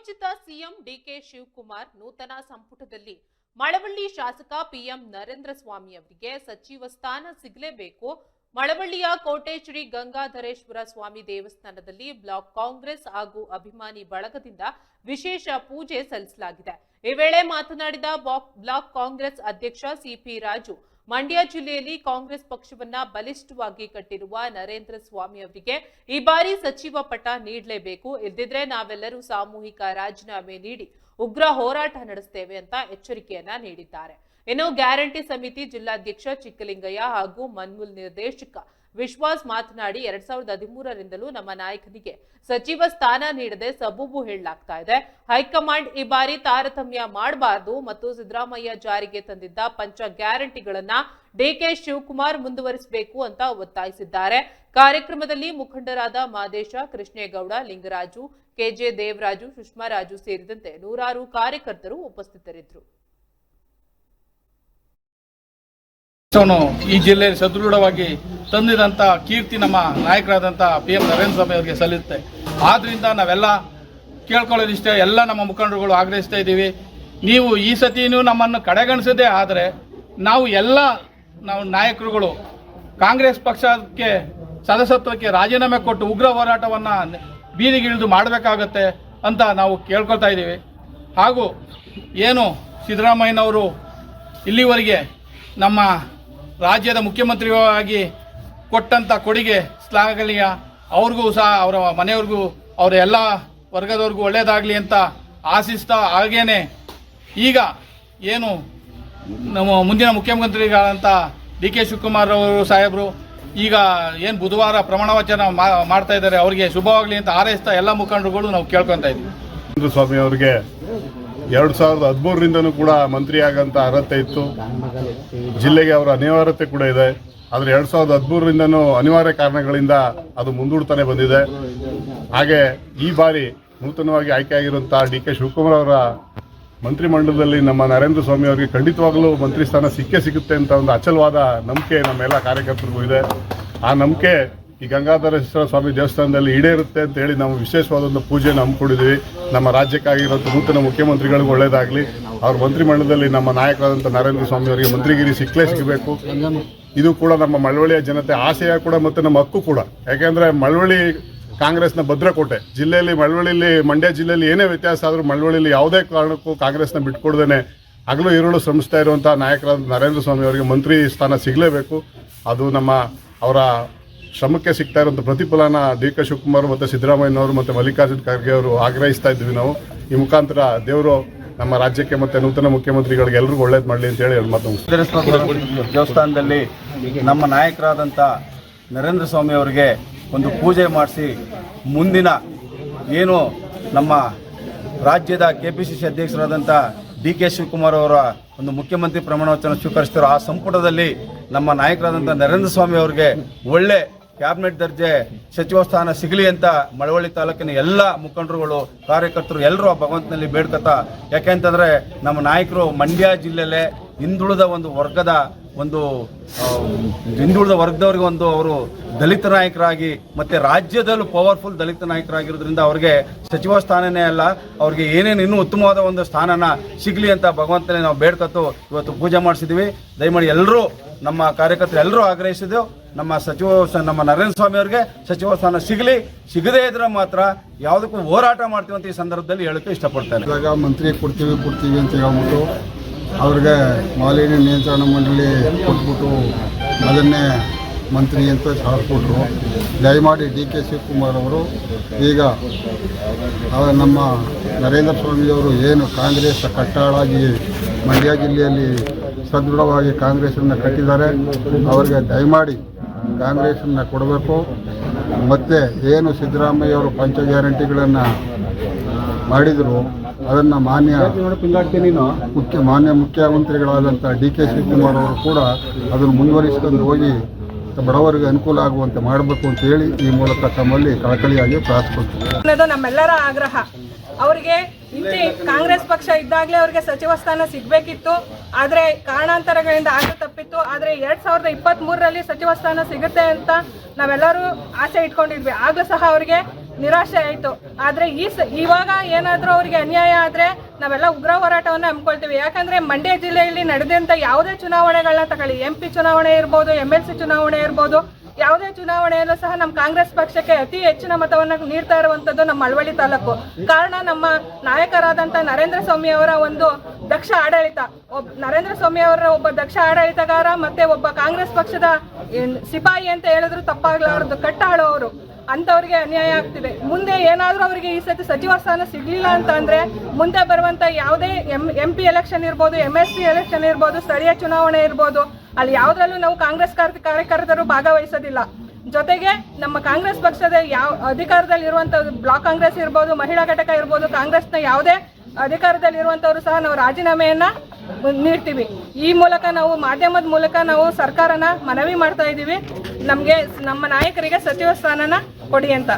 ನಿಯೋಜಿತ CM DK Shivakumar ನೂತನ ಸಂಪುಟದಲ್ಲಿ ಮಳವಳ್ಳಿ ಶಾಸಕ ಪಿಎಂ ನರೇಂದ್ರ ಸ್ವಾಮಿ ಅವರಿಗೆ ಸಚಿವ ಸ್ಥಾನ ಸಿಗಲೇಬೇಕು. ಮಳವಳ್ಳಿಯ ಕೋಟೆ ಶ್ರೀ ಗಂಗಾಧರೇಶ್ವರ ಸ್ವಾಮಿ ದೇವಸ್ಥಾನದಲ್ಲಿ ಬ್ಲಾಕ್ ಕಾಂಗ್ರೆಸ್ ಹಾಗೂ ಅಭಿಮಾನಿ ಬಳಗದಿಂದ ವಿಶೇಷ ಪೂಜೆ ಸಲ್ಲಿಸಲಾಗಿದೆ. ಈ ವೇಳೆ ಮಾತನಾಡಿದ ಬ್ಲಾಕ್ ಕಾಂಗ್ರೆಸ್ ಅಧ್ಯಕ್ಷ ಸಿಪಿ ರಾಜು, ಮಂಡ್ಯ ಜಿಲ್ಲೆಯಲ್ಲಿ ಕಾಂಗ್ರೆಸ್ ಪಕ್ಷವನ್ನ ಬಲಿಷ್ಠವಾಗಿ ಕಟ್ಟಿರುವ ನರೇಂದ್ರ ಸ್ವಾಮಿ ಅವರಿಗೆ ಈ ಬಾರಿ ಸಚಿವ ಪಟ್ಟ ನೀಡಲೇಬೇಕು, ಇಲ್ಲದಿದ್ರೆ ನಾವೆಲ್ಲರೂ ಸಾಮೂಹಿಕ ರಾಜೀನಾಮೆ ನೀಡಿ ಉಗ್ರ ಹೋರಾಟ ನಡೆಸುತ್ತೇವೆ ಅಂತ ಎಚ್ಚರಿಕೆಯನ್ನ ನೀಡಿದ್ದಾರೆ. ಇನ್ನು ಗ್ಯಾರಂಟಿ ಸಮಿತಿ ಜಿಲ್ಲಾಧ್ಯಕ್ಷ ಚಿಕ್ಕಲಿಂಗಯ್ಯ ಹಾಗೂ ಮನ್ಮೂಲ್ ನಿರ್ದೇಶಕ ವಿಶ್ವಾಸ್ ಮಾತನಾಡಿ 2013ರಿಂದಲೂ ನಮ್ಮ ನಾಯಕನಿಗೆ ಸಚಿವ ಸ್ಥಾನ ನೀಡದೆ ಸಬೂಬು ಹೇಳಲಾಗ್ತಾ ಇದೆ. ಹೈಕಮಾಂಡ್ ಈ ಬಾರಿ ತಾರತಮ್ಯ ಮಾಡಬಾರದು ಮತ್ತು ಸಿದ್ದರಾಮಯ್ಯ ಜಾರಿಗೆ ತಂದಿದ್ದ ಪಂಚ ಗ್ಯಾರಂಟಿಗಳನ್ನ ಡಿಕೆ ಶಿವಕುಮಾರ್ ಮುಂದುವರಿಸಬೇಕು ಅಂತ ಒತ್ತಾಯಿಸಿದ್ದಾರೆ. ಕಾರ್ಯಕ್ರಮದಲ್ಲಿ ಮುಖಂಡರಾದ ಮಾದೇಶ, ಕೃಷ್ಣೇಗೌಡ, ಲಿಂಗರಾಜು, ಕೆಜೆ ದೇವರಾಜು, ಸುಷ್ಮಾರಾಜು ಸೇರಿದಂತೆ ನೂರಾರು ಕಾರ್ಯಕರ್ತರು ಉಪಸ್ಥಿತರಿದ್ದರು. ಈ ಜಿಲ್ಲೆಯಲ್ಲಿ ಸದೃಢವಾಗಿ ತಂದಿದಂತ ಕೀರ್ತಿ ನಮ್ಮ ನಾಯಕರಾದಂಥ PM ನರೇಂದ್ರ ಸ್ವಾಮಿ ಅವರಿಗೆ ಸಲ್ಲುತ್ತೆ. ಆದ್ರಿಂದ ನಾವೆಲ್ಲ ಕೇಳ್ಕೊಳ್ಳೋದಿಷ್ಟೇ, ಎಲ್ಲ ನಮ್ಮ ಮುಖಂಡರುಗಳು ಆಗ್ರಹಿಸ್ತಾ ಇದ್ದೀವಿ, ನೀವು ಈ ಸತಿನೂ ನಮ್ಮನ್ನು ಕಡೆಗಣಿಸದೇ ಆದರೆ ನಾವು ನಾಯಕರುಗಳು ಕಾಂಗ್ರೆಸ್ ಪಕ್ಷಕ್ಕೆ ಸದಸ್ಯತ್ವಕ್ಕೆ ರಾಜೀನಾಮೆ ಕೊಟ್ಟು ಉಗ್ರ ಹೋರಾಟವನ್ನು ಬೀದಿಗಿಳಿದು ಮಾಡಬೇಕಾಗತ್ತೆ ಅಂತ ನಾವು ಕೇಳ್ಕೊಳ್ತಾ ಇದ್ದೀವಿ. ಹಾಗೂ ಏನು ಸಿದ್ದರಾಮಯ್ಯನವರು ಇಲ್ಲಿವರೆಗೆ ನಮ್ಮ ರಾಜ್ಯದ ಮುಖ್ಯಮಂತ್ರಿಯಾಗಿ ಕೊಟ್ಟಂಥ ಕೊಡುಗೆ ಶ್ಲಾಘನೀಯ. ಅವ್ರಿಗೂ ಸಹ ಅವರ ಮನೆಯವ್ರಿಗೂ ಅವರ ಎಲ್ಲ ವರ್ಗದವ್ರಿಗೂ ಒಳ್ಳೆಯದಾಗಲಿ ಅಂತ ಆಶಿಸ್ತಾ, ಹಾಗೇನೆ ಈಗ ಏನು ನಮ್ಮ ಮುಂದಿನ ಮುಖ್ಯಮಂತ್ರಿಗಳಂತ ಡಿ ಕೆ ಶಿವಕುಮಾರ್ ಅವರು ಸಾಹೇಬರು ಈಗ ಏನು ಬುಧವಾರ ಪ್ರಮಾಣ ವಚನ ಮಾಡ್ತಾ ಇದ್ದಾರೆ, ಅವರಿಗೆ ಶುಭವಾಗಲಿ ಅಂತ ಹಾರೈಸ್ತಾ ಎಲ್ಲ ಮುಖಂಡರುಗಳು ನಾವು ಕೇಳ್ಕೊತಾ ಇದ್ದೀವಿ. ನರೇಂದ್ರ ಸ್ವಾಮಿ ಅವರಿಗೆ 2013ರಿಂದನೂ ಕೂಡ ಮಂತ್ರಿಯಾಗಂತ ಅರ್ಹತೆ ಇತ್ತು. ಜಿಲ್ಲೆಗೆ ಅವರ ಅನಿವಾರ್ಯತೆ ಕೂಡ ಇದೆ. ಆದರೆ 2013ರಿಂದನೂ ಅನಿವಾರ್ಯ ಕಾರಣಗಳಿಂದ ಅದು ಮುಂದೂಡ್ತಾನೆ ಬಂದಿದೆ. ಹಾಗೆ ಈ ಬಾರಿ ನೂತನವಾಗಿ ಆಯ್ಕೆಯಾಗಿರುವಂಥ ಡಿ ಕೆ ಶಿವಕುಮಾರ್ ಅವರ ಮಂತ್ರಿಮಂಡಲದಲ್ಲಿ ನಮ್ಮ ನರೇಂದ್ರ ಸ್ವಾಮಿ ಅವರಿಗೆ ಖಂಡಿತವಾಗಲೂ ಮಂತ್ರಿ ಸ್ಥಾನ ಸಿಗುತ್ತೆ ಅಂತ ಒಂದು ಅಚಲವಾದ ನಂಬಿಕೆ ನಮ್ಮೆಲ್ಲ ಕಾರ್ಯಕರ್ತರಿಗೂ ಇದೆ. ಆ ನಂಬಿಕೆ ಈ ಗಂಗಾಧರೇಶ್ವರ ಸ್ವಾಮಿ ದೇವಸ್ಥಾನದಲ್ಲಿ ಈಡೇರುತ್ತೆ ಅಂತ ಹೇಳಿ ನಾವು ವಿಶೇಷವಾದಂಥ ಪೂಜೆಯನ್ನು ಹಮ್ಮಿಕೊಂಡಿದ್ದೀವಿ. ನಮ್ಮ ರಾಜ್ಯಕ್ಕಾಗಿರೋಂಥ ನೂತನ ಮುಖ್ಯಮಂತ್ರಿಗಳಿಗೂ ಒಳ್ಳೆಯದಾಗಲಿ, ಅವ್ರ ಮಂತ್ರಿಮಂಡಲದಲ್ಲಿ ನಮ್ಮ ನಾಯಕರಾದಂಥ ನರೇಂದ್ರ ಸ್ವಾಮಿ ಅವರಿಗೆ ಮಂತ್ರಿಗಿರಿ ಸಿಗಬೇಕು. ಇದು ಕೂಡ ನಮ್ಮ ಮಳವಳ್ಳಿಯ ಜನತೆ ಆಶಯ ಕೂಡ ಮತ್ತು ನಮ್ಮ ಹಕ್ಕು ಕೂಡ. ಯಾಕೆಂದರೆ ಮಳವಳ್ಳಿ ಕಾಂಗ್ರೆಸ್ನ ಭದ್ರಕೋಟೆ ಜಿಲ್ಲೆಯಲ್ಲಿ, ಮಳವಳ್ಳಿಯಲ್ಲಿ ಮಂಡ್ಯ ಜಿಲ್ಲೆಯಲ್ಲಿ ಏನೇ ವ್ಯತ್ಯಾಸ ಆದರೂ ಮಳವಳ್ಳಿಯಲ್ಲಿ ಯಾವುದೇ ಕಾರಣಕ್ಕೂ ಕಾಂಗ್ರೆಸ್ನ ಬಿಟ್ಕೊಡ್ದೇನೆ ಹಗಲು ಇರುಳು ಶ್ರಮಿಸ್ತಾ ಇರುವಂಥ ನಾಯಕರಾದ ನರೇಂದ್ರ ಸ್ವಾಮಿ ಅವರಿಗೆ ಮಂತ್ರಿ ಸ್ಥಾನ ಸಿಗಲೇಬೇಕು. ಅದು ಅವರ ಶ್ರಮಕ್ಕೆ ಸಿಗ್ತಾ ಇರುವಂಥ ಪ್ರತಿಫಲನ ಡಿ ಕೆ ಶಿವಕುಮಾರ್ ಮತ್ತು ಸಿದ್ದರಾಮಯ್ಯನವರು ಮತ್ತು ಮಲ್ಲಿಕಾರ್ಜುನ ಖರ್ಗೆ ಅವರು ಆಗ್ರಹಿಸ್ತಾ ಇದ್ವಿ. ನಾವು ಈ ಮುಖಾಂತರ ದೇವರು ನಮ್ಮ ರಾಜ್ಯಕ್ಕೆ ಮತ್ತು ನೂತನ ಮುಖ್ಯಮಂತ್ರಿಗಳಿಗೆ ಎಲ್ಲರಿಗೂ ಒಳ್ಳೇದು ಮಾಡಲಿ ಅಂತ ಹೇಳಿ ಮಾತು. ದೇವಸ್ಥಾನದಲ್ಲಿ ನಮ್ಮ ನಾಯಕರಾದಂಥ ನರೇಂದ್ರ ಸ್ವಾಮಿ ಅವರಿಗೆ ಒಂದು ಪೂಜೆ ಮಾಡಿಸಿ ಮುಂದಿನ ಏನು ನಮ್ಮ ರಾಜ್ಯದ KPCC ಅಧ್ಯಕ್ಷರಾದಂಥ ಡಿ ಕೆ ಶಿವಕುಮಾರ್ ಅವರ ಒಂದು ಮುಖ್ಯಮಂತ್ರಿ ಪ್ರಮಾಣ ವಚನ ಸ್ವೀಕರಿಸ್ತಾರೋ ಆ ಸಂಪುಟದಲ್ಲಿ ನಮ್ಮ ನಾಯಕರಾದಂಥ ನರೇಂದ್ರ ಸ್ವಾಮಿ ಅವರಿಗೆ ಒಳ್ಳೆ ಕ್ಯಾಬಿನೆಟ್ ದರ್ಜೆ ಸಚಿವ ಸ್ಥಾನ ಸಿಗಲಿ ಅಂತ ಮಳವಳ್ಳಿ ತಾಲೂಕಿನ ಎಲ್ಲ ಮುಖಂಡರುಗಳು, ಕಾರ್ಯಕರ್ತರು ಎಲ್ಲರೂ ಆ ಭಗವಂತನಲ್ಲಿ ಬೇಡ್ಕತ್ತಾ. ಯಾಕೆಂತಂದರೆ ನಮ್ಮ ನಾಯಕರು ಮಂಡ್ಯ ಜಿಲ್ಲೆಯಲ್ಲೇ ಹಿಂದುಳಿದ ವರ್ಗದವರಿಗೆ ಒಂದು ಅವರು ದಲಿತ ನಾಯಕರಾಗಿ ಮತ್ತು ರಾಜ್ಯದಲ್ಲೂ ಪವರ್ಫುಲ್ ದಲಿತ ನಾಯಕರಾಗಿರೋದ್ರಿಂದ ಅವ್ರಿಗೆ ಸಚಿವ ಸ್ಥಾನನೇ ಅಲ್ಲ, ಅವ್ರಿಗೆ ಏನೇನು ಇನ್ನೂ ಉತ್ತಮವಾದ ಒಂದು ಸ್ಥಾನನ ಸಿಗಲಿ ಅಂತ ಭಗವಂತನೇ ನಾವು ಬೇಡ್ಕತ್ತು ಇವತ್ತು ಪೂಜೆ ಮಾಡಿಸಿದ್ವಿ. ದಯಮಾಡಿ ಎಲ್ಲರೂ ನಮ್ಮ ಕಾರ್ಯಕರ್ತರು ಎಲ್ಲರೂ ಆಗ್ರಹಿಸಿದೆವು, ನಮ್ಮ ನರೇಂದ್ರ ಸ್ವಾಮಿ ಅವರಿಗೆ ಸಚಿವ ಸ್ಥಾನ ಸಿಗದೇ ಇದ್ರೆ ಮಾತ್ರ ಯಾವುದಕ್ಕೂ ಹೋರಾಟ ಮಾಡ್ತೀವಿ ಅಂತ ಈ ಸಂದರ್ಭದಲ್ಲಿ ಹೇಳೋಕ್ಕೆ ಇಷ್ಟಪಡ್ತೇನೆ. ಇವಾಗ ಮಂತ್ರಿ ಕೊಡ್ತೀವಿ ಅಂತ ಹೇಳ್ಬಿಟ್ಟು ಅವ್ರಿಗೆ ಮಾಲಿನ್ಯ ನಿಯಂತ್ರಣ ಮಂಡಳಿ ಕೊಟ್ಬಿಟ್ಟು ಅದನ್ನೇ ಮಂತ್ರಿ ಅಂತ ಸಾರಿಸ್ಬಿಟ್ರು. ದಯಮಾಡಿ ಡಿ ಕೆ ಶಿವಕುಮಾರ್ ಅವರು ಈಗ ನಮ್ಮ ನರೇಂದ್ರ ಸ್ವಾಮಿಯವರು ಏನು ಕಾಂಗ್ರೆಸ್ ಕಟ್ಟಾಳಾಗಿ ಮಂಡ್ಯ ಜಿಲ್ಲೆಯಲ್ಲಿ ಸದೃಢವಾಗಿ ಕಾಂಗ್ರೆಸ್ಸನ್ನು ಕಟ್ಟಿದ್ದಾರೆ, ಅವರಿಗೆ ದಯಮಾಡಿ ಕಾಂಗ್ರೆಸ್ಸನ್ನು ಕೊಡಬೇಕು. ಮತ್ತು ಏನು ಸಿದ್ದರಾಮಯ್ಯವರು ಪಂಚ ಗ್ಯಾರಂಟಿಗಳನ್ನು ಮಾಡಿದರು ಅದನ್ನು ಮಾನ್ಯ ಮುಖ್ಯಮಂತ್ರಿಗಳಾದಂಥ ಡಿ ಕೆ ಶಿವಕುಮಾರ್ ಅವರು ಕೂಡ ಅದನ್ನು ಮುಂದುವರಿಸಿಕೊಂಡು ಹೋಗಿ ಬಡವರಿಗೆ ಅನುಕೂಲ ಆಗುವಂತೆ ಮಾಡಬೇಕು ಅಂತ ಹೇಳಿ ಈ ಮೂಲಕ ತಮ್ಮಲ್ಲಿ ಕಳಕಳಿಯಾಗಿ ಪ್ರಾರ್ಥಿಸುತ್ತೇವೆ. ನಮ್ಮೆಲ್ಲರ ಆಗ್ರಹ, ಅವರಿಗೆ ಇಲ್ಲಿ ಕಾಂಗ್ರೆಸ್ ಪಕ್ಷ ಇದ್ದಾಗಲೇ ಅವರಿಗೆ ಸಚಿವ ಸ್ಥಾನ ಸಿಗಬೇಕಿತ್ತು, ಆದರೆ ಕಾರಣಾಂತರಗಳಿಂದ ಆಗ ತಪ್ಪಿತ್ತು. ಆದರೆ 2023ರಲ್ಲಿ ಸಚಿವ ಸ್ಥಾನ ಸಿಗುತ್ತೆ ಅಂತ ನಾವೆಲ್ಲರೂ ಆಸೆ ಇಟ್ಕೊಂಡಿದ್ವಿ. ಆಗಲೂ ಸಹ ಅವರಿಗೆ ನಿರಾಶೆ ಆಯಿತು. ಆದರೆ ಇವಾಗ ಏನಾದರೂ ಅವರಿಗೆ ಅನ್ಯಾಯ ಆದರೆ ನಾವೆಲ್ಲ ಉಗ್ರ ಹೋರಾಟವನ್ನು ಹಮ್ಮಿಕೊಳ್ತೀವಿ. ಯಾಕಂದರೆ ಮಂಡ್ಯ ಜಿಲ್ಲೆಯಲ್ಲಿ ನಡೆದಂಥ ಯಾವುದೇ ಚುನಾವಣೆಗಳನ್ನ ತಗೊಳ್ಳಿ, MP ಚುನಾವಣೆ ಇರ್ಬೋದು, MLC ಚುನಾವಣೆ ಇರ್ಬೋದು, ಯಾವುದೇ ಚುನಾವಣೆಯಲ್ಲೂ ಸಹ ನಮ್ಮ ಕಾಂಗ್ರೆಸ್ ಪಕ್ಷಕ್ಕೆ ಅತಿ ಹೆಚ್ಚಿನ ಮತವನ್ನು ನೀಡ್ತಾ ಇರುವಂಥದ್ದು ನಮ್ಮ ಮಳವಳ್ಳಿ ತಾಲೂಕು. ಕಾರಣ ನಮ್ಮ ನಾಯಕರಾದಂಥ ನರೇಂದ್ರ ಸ್ವಾಮಿ ಅವರ ಒಂದು ದಕ್ಷ ಆಡಳಿತ. ನರೇಂದ್ರ ಸ್ವಾಮಿ ಅವರ ಒಬ್ಬ ದಕ್ಷ ಆಡಳಿತಗಾರ ಮತ್ತೆ ಒಬ್ಬ ಕಾಂಗ್ರೆಸ್ ಪಕ್ಷದ ಸಿಪಾಯಿ ಅಂತ ಹೇಳಿದ್ರು ತಪ್ಪಾಗಲಾರದು, ಕಟ್ಟಾಳು ಅವರು. ಅಂಥವ್ರಿಗೆ ಅನ್ಯಾಯ ಆಗ್ತಿದೆ. ಮುಂದೆ ಏನಾದರೂ ಅವರಿಗೆ ಈ ಸತಿ ಸಚಿವ ಸ್ಥಾನ ಸಿಗಲಿಲ್ಲ ಅಂತ ಅಂದರೆ ಮುಂದೆ ಬರುವಂಥ ಯಾವುದೇ MP ಎಲೆಕ್ಷನ್ ಇರ್ಬೋದು, MLC ಎಲೆಕ್ಷನ್ ಇರ್ಬೋದು, ಸ್ಥಳೀಯ ಚುನಾವಣೆ ಇರ್ಬೋದು, ಅಲ್ಲಿ ಯಾವುದ್ರಲ್ಲೂ ನಾವು ಕಾಂಗ್ರೆಸ್ ಕಾರ್ಯಕರ್ತರು ಭಾಗವಹಿಸೋದಿಲ್ಲ. ಜೊತೆಗೆ ನಮ್ಮ ಕಾಂಗ್ರೆಸ್ ಪಕ್ಷದ ಯಾವ ಅಧಿಕಾರದಲ್ಲಿ ಇರುವಂಥದ್ದು ಬ್ಲಾಕ್ ಕಾಂಗ್ರೆಸ್ ಇರ್ಬೋದು, ಮಹಿಳಾ ಘಟಕ ಇರ್ಬೋದು, ಕಾಂಗ್ರೆಸ್ನ ಯಾವುದೇ ಅಧಿಕಾರದಲ್ಲಿ ಇರುವಂಥವರು ಸಹ ನಾವು ರಾಜೀನಾಮೆಯನ್ನ ನೀಡ್ತೀವಿ. ಈ ಮೂಲಕ ನಾವು ಮಾಧ್ಯಮದ ಮೂಲಕ ನಾವು ಸರ್ಕಾರನ ಮನವಿ ಮಾಡ್ತಾ ಇದ್ದೀವಿ, ನಮಗೆ ನಮ್ಮ ನಾಯಕರಿಗೆ ಸಚಿವ ಸ್ಥಾನನ ಕೊಡಿ ಅಂತ.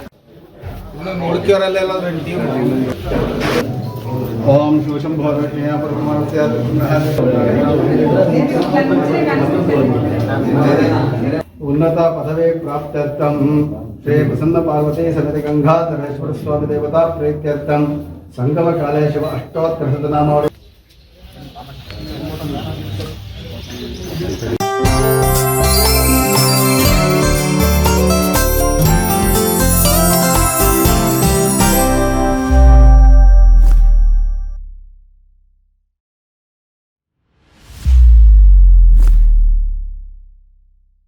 ಓಂ ಶಿವಶಂಭೋ ಉನ್ನತ ಪದವಿ ಪ್ರಾಪ್ತ್ಯರ್ಥಂ ಶ್ರೀ ಪ್ರಸನ್ನ ಪಾರ್ವತಿ ಸಮಿತಿ ಗಂಗಾಧರೇಶ್ವರ ಸ್ವಾಮಿ ದೇವತಾ ಪ್ರೀತ್ಯರ್ಥಂ ಸಂಗಮ ಕಾಲೇ ಶಿವ ಅಷ್ಟೋತ್ತರ ಶತನಾಮಾವಳಿ